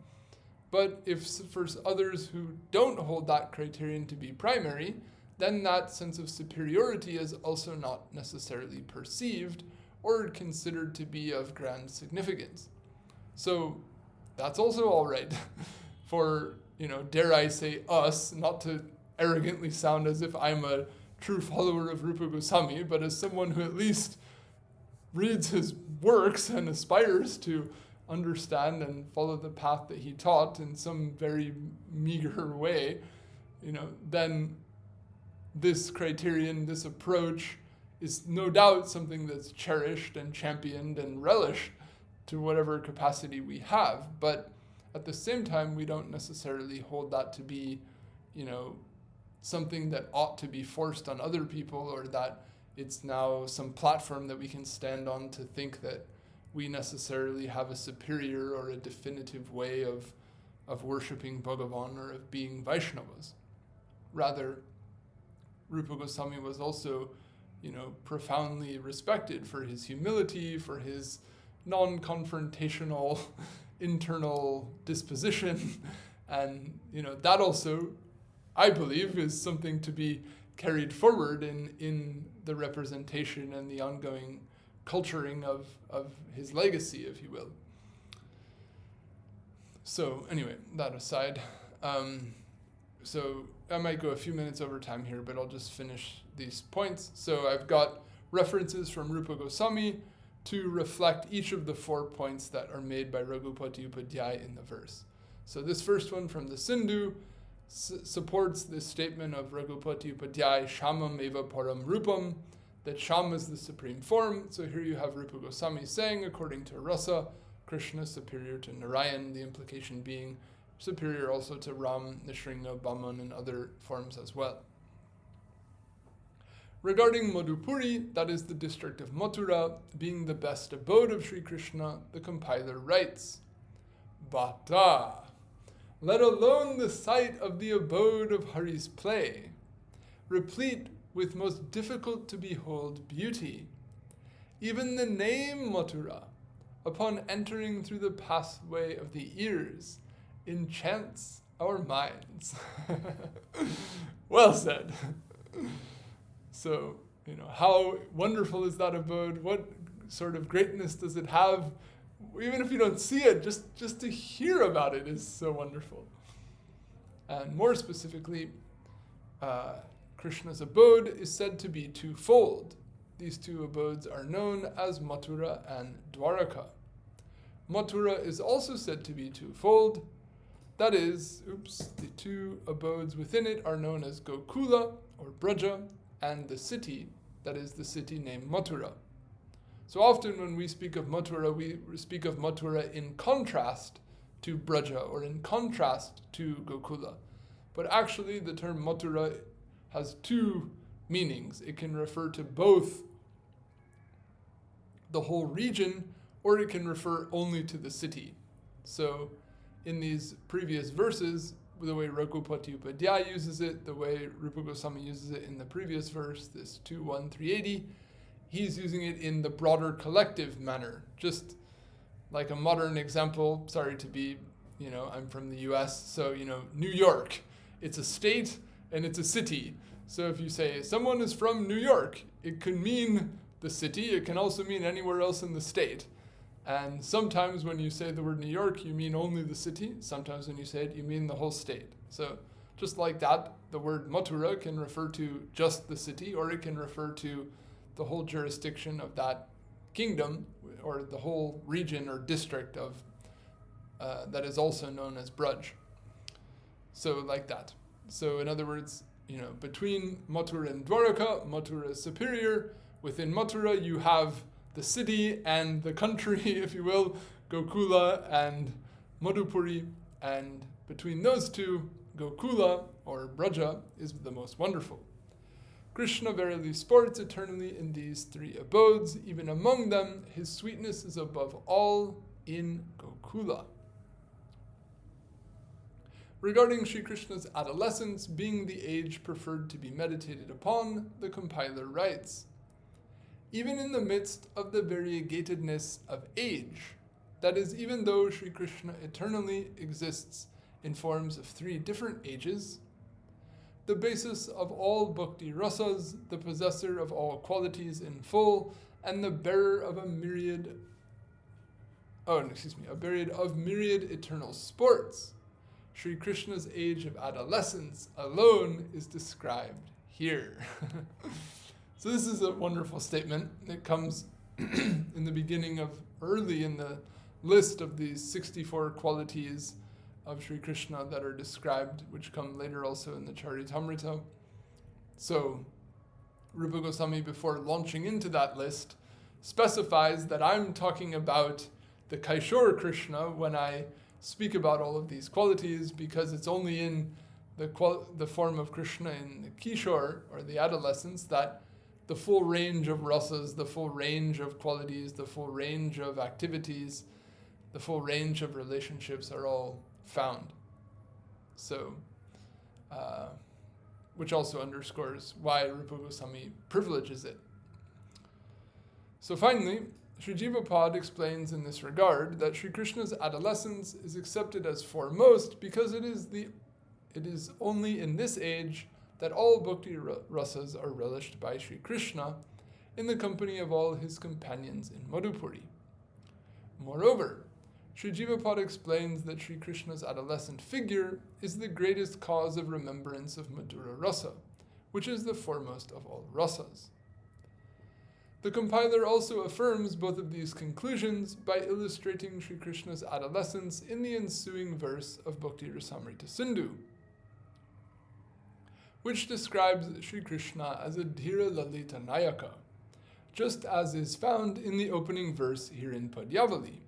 But if for others who don't hold that criterion to be primary, then that sense of superiority is also not necessarily perceived or considered to be of grand significance. So that's also all right for, dare I say us, not to arrogantly sound as if I'm a true follower of Rupa Goswami, but as someone who at least reads his works and aspires to understand and follow the path that he taught in some very meager way, then this criterion, this approach is no doubt something that's cherished and championed and relished to whatever capacity we have. But at the same time, we don't necessarily hold that to be, something that ought to be forced on other people, or that it's now some platform that we can stand on to think that we necessarily have a superior or a definitive way of worshipping Bhagavan or of being Vaishnavas. Rather, Rupa Goswami was also, profoundly respected for his humility, for his non-confrontational internal disposition. And, that also, I believe, is something to be carried forward in the representation and the ongoing culturing of his legacy, if you will. So anyway, that aside, so I might go a few minutes over time here, but I'll just finish these points. So I've got references from Rupa Goswami to reflect each of the 4 points that are made by Raghupati Upadhyaya in the verse. So this first one from the Sindhu supports this statement of Raghupati Upadhyaya, śyāmam eva param rupam, that Shyam is the supreme form. So here you have Rupa Goswami saying, according to rasa, Krishna is superior to Narayan, the implication being superior also to Ram, Niṣṭhā, Bhaman, and other forms as well. Regarding Madhupuri, that is the district of Mathura, being the best abode of Sri Krishna, the compiler writes, Bhakta, let alone the sight of the abode of Hari's play, replete with most difficult to behold beauty. Even the name Mathura, upon entering through the pathway of the ears, enchants our minds. Well said. So, how wonderful is that abode? What sort of greatness does it have? even if you don't see it, just to hear about it is so wonderful. And more specifically, Krishna's abode is said to be twofold. These two abodes are known as Mathura and Dwaraka. Mathura is also said to be twofold. That is, the two abodes within it are known as Gokula, or Braja, and the city, that is the city named Mathura. So often when we speak of Mathura, we speak of Mathura in contrast to Braja, or in contrast to Gokula. But actually the term Mathura has two meanings. It can refer to both the whole region, or it can refer only to the city. So in these previous verses, the way Raghupati Upadhyaya uses it, the way Rupa Goswami uses it in the previous verse, this 2.1.380, he's using it in the broader collective manner. Just like a modern example, sorry to be, I'm from the US, so, New York, it's a state and it's a city. So if you say someone is from New York, it can mean the city, it can also mean anywhere else in the state. And sometimes when you say the word New York, you mean only the city. Sometimes when you say it, you mean the whole state. So just like that, the word Mathura can refer to just the city, or it can refer to the whole jurisdiction of that kingdom, or the whole region or district of that is also known as Braj. So like that. So in other words, between Mathura and Dwaraka, Mathura is superior. Within Mathura, you have the city and the country, if you will, Gokula and Madhupuri, and between those two, Gokula, or Braja, is the most wonderful. Krishna verily sports eternally in these three abodes, even among them, his sweetness is above all in Gokula. Regarding Sri Krishna's adolescence being the age preferred to be meditated upon, the compiler writes, even in the midst of the variegatedness of age, that is, even though Sri Krishna eternally exists in forms of three different ages, the basis of all bhakti rasas, the possessor of all qualities in full, and the bearer of a myriad of myriad eternal sports, Sri Krishna's age of adolescence alone is described here. So this is a wonderful statement. It comes in the beginning of, early in the list of these 64 qualities of Sri Krishna that are described, which come later also in the Charitamrita. So Rupa Goswami, before launching into that list, specifies that I'm talking about the Kaishor Krishna when I speak about all of these qualities, because it's only in the form of Krishna in the Kishor, or the adolescence, that the full range of rasas, the full range of qualities, the full range of activities, the full range of relationships are all found. So, which also underscores why Rupa Goswami privileges it. So finally, Sri Jiva explains in this regard that Sri Krishna's adolescence is accepted as foremost because it is only in this age that all bhakti rasas are relished by Sri Krishna in the company of all his companions in Madhupuri. Moreover, Sri Jiva explains that Sri Krishna's adolescent figure is the greatest cause of remembrance of Madhura rasa, which is the foremost of all rasas. The compiler also affirms both of these conclusions by illustrating Sri Krishna's adolescence in the ensuing verse of Bhakti Rasamrita Sindhu, which describes Sri Krishna as a Dhira Lalita Nayaka, just as is found in the opening verse here in Padyavali,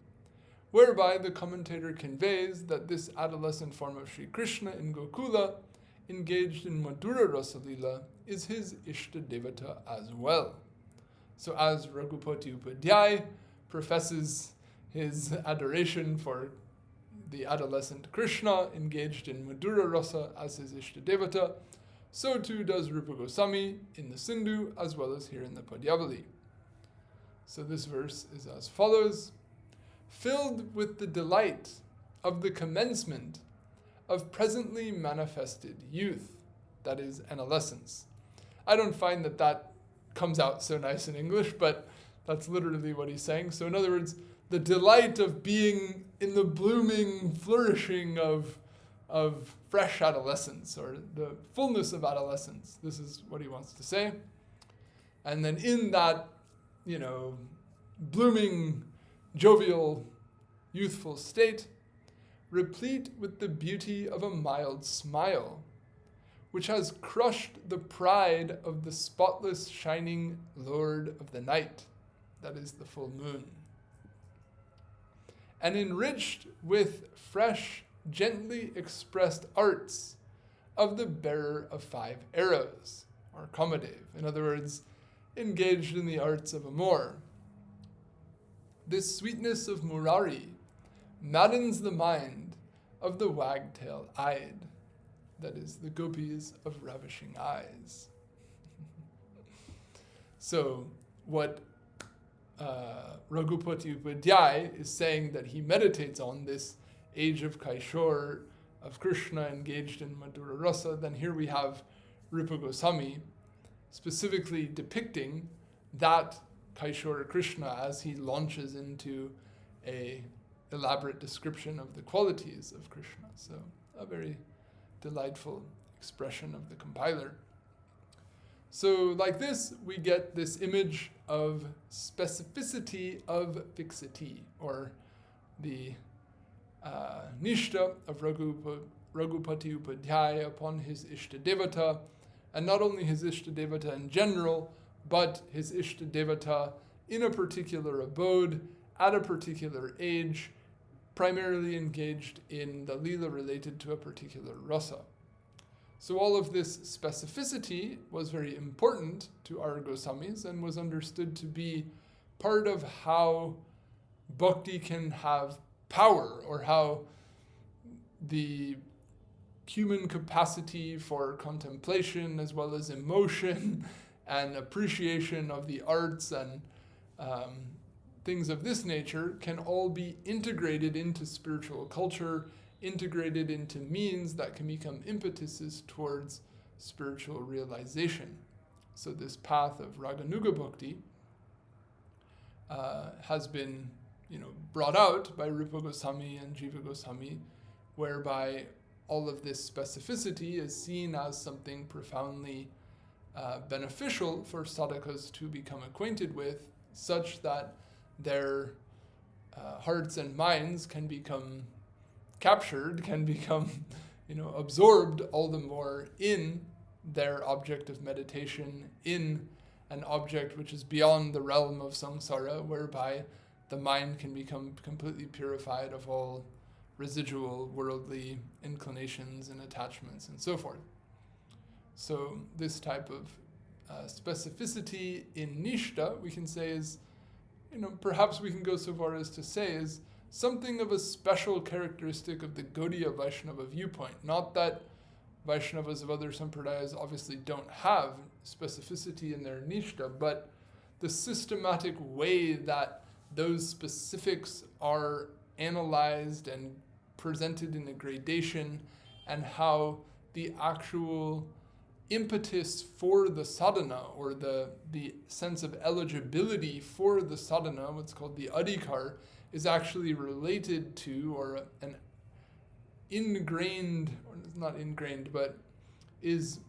whereby the commentator conveys that this adolescent form of Sri Krishna in Gokula, engaged in Madhura Rasalila, is his Ishta Devata as well. So as Raghupati Upadhyaya professes his adoration for the adolescent Krishna engaged in Madhura Rasa as his Ishta Devata, so too does Rupa Goswami in the Sindhu as well as here in the Padyavali. So this verse is as follows: filled with the delight of the commencement of presently manifested youth, that is, adolescence. I don't find that comes out so nice in English, but That's literally what he's saying. So in other words, the delight of being in the blooming, flourishing of fresh adolescence, or the fullness of adolescence. This is what he wants to say. And then in that, blooming, jovial, youthful state, replete with the beauty of a mild smile, which has crushed the pride of the spotless, shining Lord of the night, that is the full moon, and enriched with fresh, gently expressed arts of the bearer of 5 arrows, or kāmaṁ. In other words, engaged in the arts of amour. This sweetness of murari maddens the mind of the wagtail-eyed, that is, the gopis of ravishing eyes. So what Raghupati Upadhyay is saying that he meditates on this age of Kaishor, of Krishna engaged in Madhura Rasa, then here we have Rupa Goswami specifically depicting that Kaishor Krishna as he launches into a elaborate description of the qualities of Krishna. So a very delightful expression of the compiler. So like this, we get this image of specificity of fixity, or the Niṣṭhā of Raghupati Upadhyay upon his Ishtadevata, and not only his Ishtadevata in general, but his Ishtadevata in a particular abode, at a particular age, primarily engaged in the lila related to a particular rasa. So all of this specificity was very important to our Goswamis and was understood to be part of how bhakti can have power, or how the human capacity for contemplation as well as emotion and appreciation of the arts and things of this nature can all be integrated into spiritual culture, integrated into means that can become impetuses towards spiritual realization. So this path of Raganuga Bhakti has been brought out by Rupa Goswami and Jiva Goswami, whereby all of this specificity is seen as something profoundly beneficial for sadhakas to become acquainted with, such that their hearts and minds can become captured, can become absorbed all the more in their object of meditation, in an object which is beyond the realm of samsara, whereby the mind can become completely purified of all residual worldly inclinations and attachments and so forth. So this type of specificity in Niṣṭhā, we can say is, perhaps we can go so far as to say is something of a special characteristic of the Gaudiya Vaishnava viewpoint. Not that Vaishnavas of other sampradayas obviously don't have specificity in their Niṣṭhā, but the systematic way that those specifics are analyzed and presented in a gradation, and how the actual impetus for the sadhana, or the sense of eligibility for the sadhana, what's called the adhikar, is actually related to, or an ingrained, or not ingrained, but is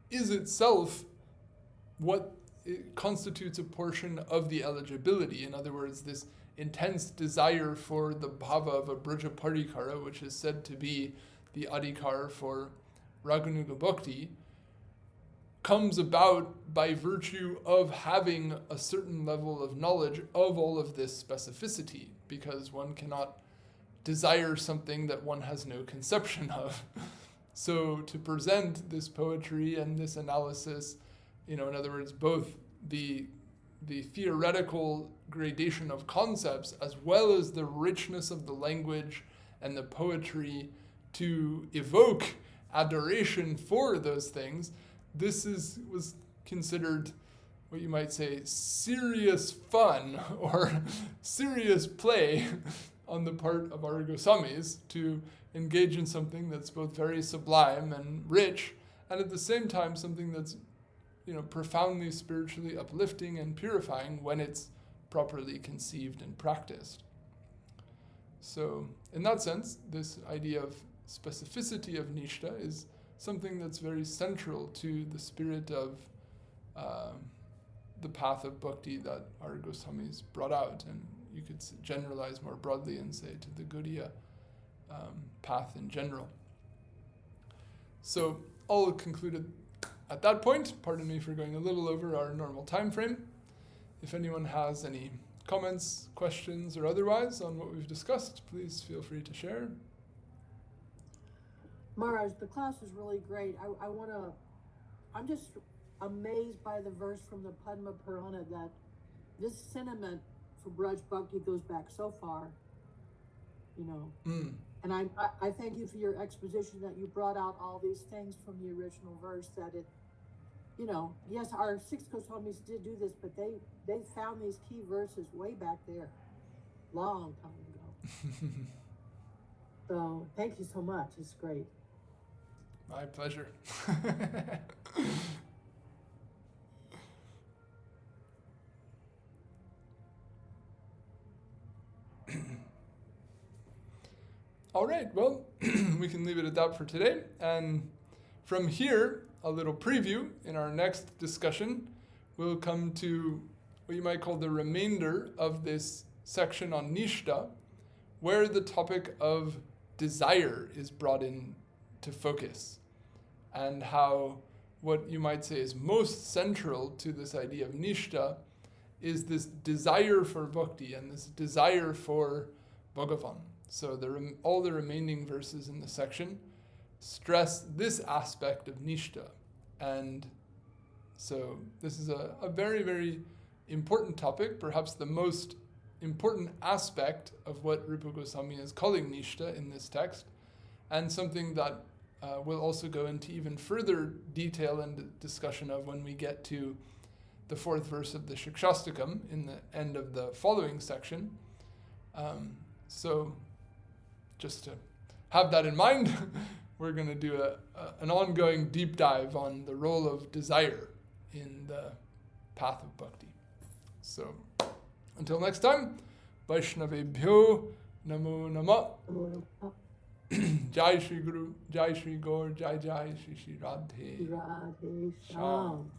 itself what it constitutes a portion of the eligibility. In other words, this intense desire for the bhava of a Braja Parikara, which is said to be the adhikar for Raganuga Bhakti, comes about by virtue of having a certain level of knowledge of all of this specificity, because one cannot desire something that one has no conception of. So to present this poetry and this analysis, in other words, both the theoretical gradation of concepts as well as the richness of the language and the poetry to evoke adoration for those things, this was considered what you might say serious fun or serious play on the part of our Goswamis to engage in something that's both very sublime and rich, and at the same time something that's profoundly spiritually uplifting and purifying when it's properly conceived and practiced. So in that sense, this idea of specificity of Niṣṭhā is something that's very central to the spirit of the path of bhakti that our Goswamis brought out, and you could generalize more broadly and say to the Gaudiya path in general. So I'll conclude it at that point. Pardon me for going a little over our normal time frame. If anyone has any comments, questions, or otherwise on what we've discussed, please feel free to share. Maharaj, the class was really great. I'm just amazed by the verse from the Padma Purana that this sentiment for Braj Bhakti goes back so far, And I thank you for your exposition that you brought out all these things from the original verse, that it, yes, our six Goswamis did do this, but they found these key verses way back there, long time ago. So thank you so much. It's great. My pleasure. All right, well, we can leave it at that for today. And from here, a little preview. In our next discussion, we'll come to what you might call the remainder of this section on Niṣṭhā, where the topic of desire is brought in to focus, and how what you might say is most central to this idea of Niṣṭhā is this desire for bhakti and this desire for Bhagavan. So all the remaining verses in the section stress this aspect of Niṣṭhā. And so this is a very, very important topic, perhaps the most important aspect of what Rupa Goswami is calling Niṣṭhā in this text, and something that we'll also go into even further detail and discussion of when we get to the fourth verse of the Shikshastakam in the end of the following section. So just to have that in mind, we're going to do an ongoing deep dive on the role of desire in the path of bhakti. So until next time, Vaishnavebhyo Namo Namah. Jai Shri Guru, Jai Shri Gaur, Jai Jai Shri Shri Radhe Radhe Shyam.